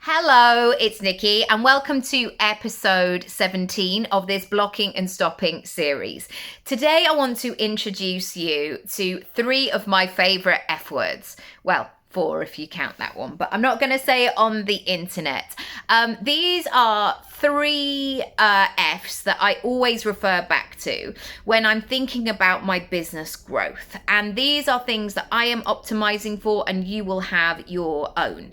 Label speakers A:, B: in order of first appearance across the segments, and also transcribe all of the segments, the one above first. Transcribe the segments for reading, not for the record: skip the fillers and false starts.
A: Hello, it's Nikki, and welcome to episode 17 of this Blocking and Stopping series. Today, I want to introduce you to three of my favorite F words. Well, four if you count that one, but I'm not going to say it on the internet. These are three F's that I always refer back to when I'm thinking about my business growth. And these are things that I am optimizing for, and you will have your own.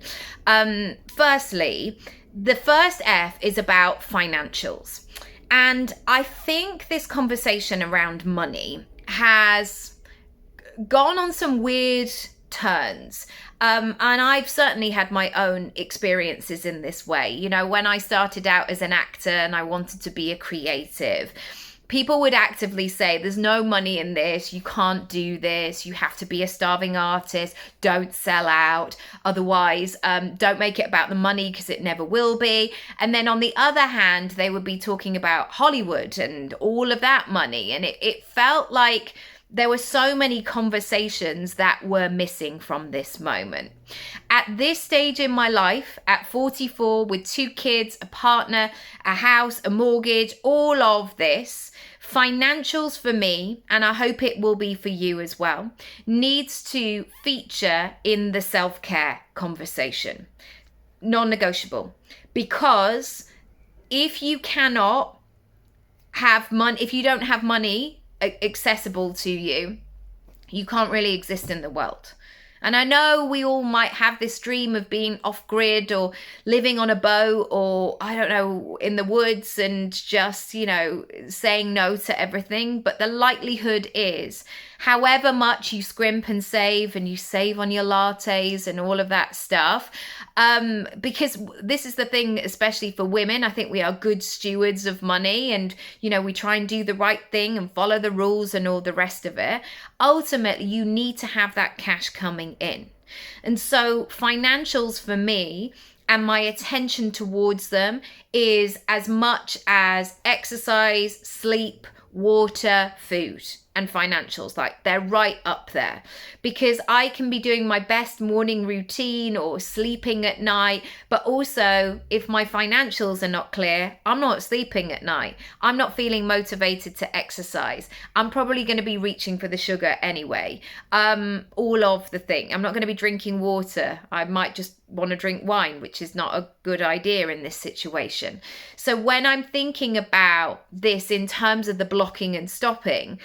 A: Firstly, the first F is about financials. And I think this conversation around money has gone on some weird turns. And I've certainly had my own experiences in this way. You know, when I started out as an actor and I wanted to be a creative, people would actively say, there's no money in this, you can't do this, you have to be a starving artist, don't sell out, otherwise don't make it about the money because it never will be. And then on the other hand, they would be talking about Hollywood and all of that money. And it felt like there were so many conversations that were missing from this moment. At this stage in my life, at 44, with 2 kids, a partner, a house, a mortgage, all of this, financials for me, and I hope it will be for you as well, needs to feature in the self-care conversation. Non-negotiable. Because if you cannot have money, if you don't have money accessible to you, you can't really exist in the world. And I know we all might have this dream of being off grid or living on a boat or, I don't know, in the woods and just, you know, saying no to everything. But the likelihood is, however much you scrimp and save on your lattes and all of that stuff, because this is the thing, especially for women, I think we are good stewards of money and, you know, we try and do the right thing and follow the rules and all the rest of it. Ultimately, you need to have that cash coming in. And so financials for me and my attention towards them is as much as exercise, sleep, water, food, and financials. Like, they're right up there, because I can be doing my best morning routine or sleeping at night, but also if my financials are not clear, I'm not sleeping at night. I'm not feeling motivated to exercise. I'm probably going to be reaching for the sugar anyway. All of the thing. I'm not going to be drinking water. I might just want to drink wine, which is not a good idea in this situation. So when I'm thinking about this in terms of the blocking and stopping,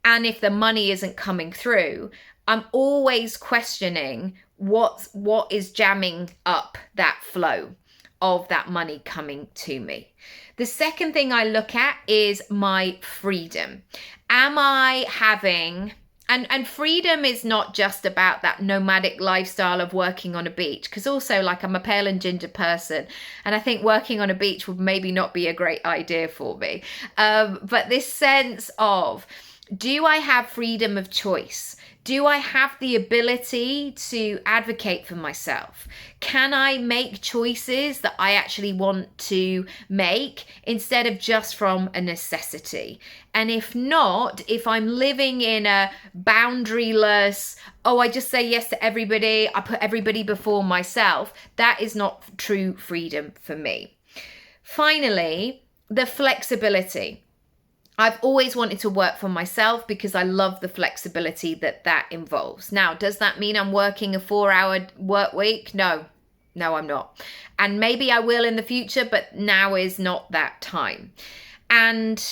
A: and if the money isn't coming through, I'm always questioning what is jamming up that flow of that money coming to me. The second thing I look at is my freedom. Am I having... And freedom is not just about that nomadic lifestyle of working on a beach, because also, like, I'm a pale and ginger person, and I think working on a beach would maybe not be a great idea for me. But this sense of, do I have freedom of choice? Do I have the ability to advocate for myself? Can I make choices that I actually want to make instead of just from a necessity? And if not, if I'm living in a boundaryless, I just say yes to everybody, I put everybody before myself, that is not true freedom for me. Finally, the flexibility. I've always wanted to work for myself because I love the flexibility that involves. Now, does that mean I'm working a 4-hour work week? No, I'm not. And maybe I will in the future, but now is not that time. And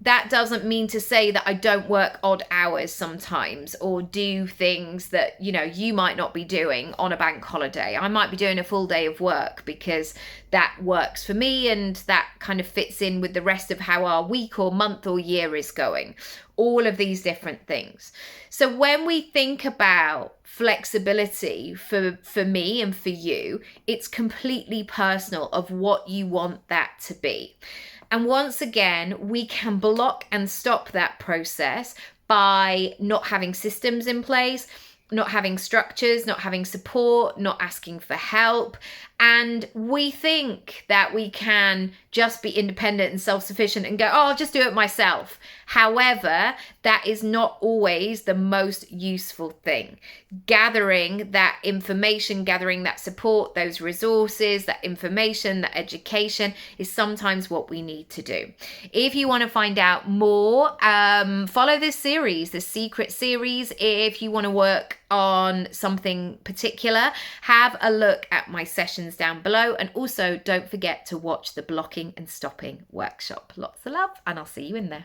A: that doesn't mean to say that I don't work odd hours sometimes or do things that, you know, you might not be doing on a bank holiday. I might be doing a full day of work because that works for me and that kind of fits in with the rest of how our week or month or year is going. All of these different things. So when we think about flexibility for me and for you, it's completely personal of what you want that to be. And once again, we can block and stop that process by not having systems in place, not having structures, not having support, not asking for help. And we think that we can just be independent and self-sufficient and go, oh, I'll just do it myself. However, that is not always the most useful thing. Gathering that information, gathering that support, those resources, that information, that education is sometimes what we need to do. If you want to find out more, follow this series, the Secret series. If you want to work on something particular, have a look at my sessions down below, and also don't forget to watch the Blocking and Stopping workshop. Lots of love, and I'll see you in there.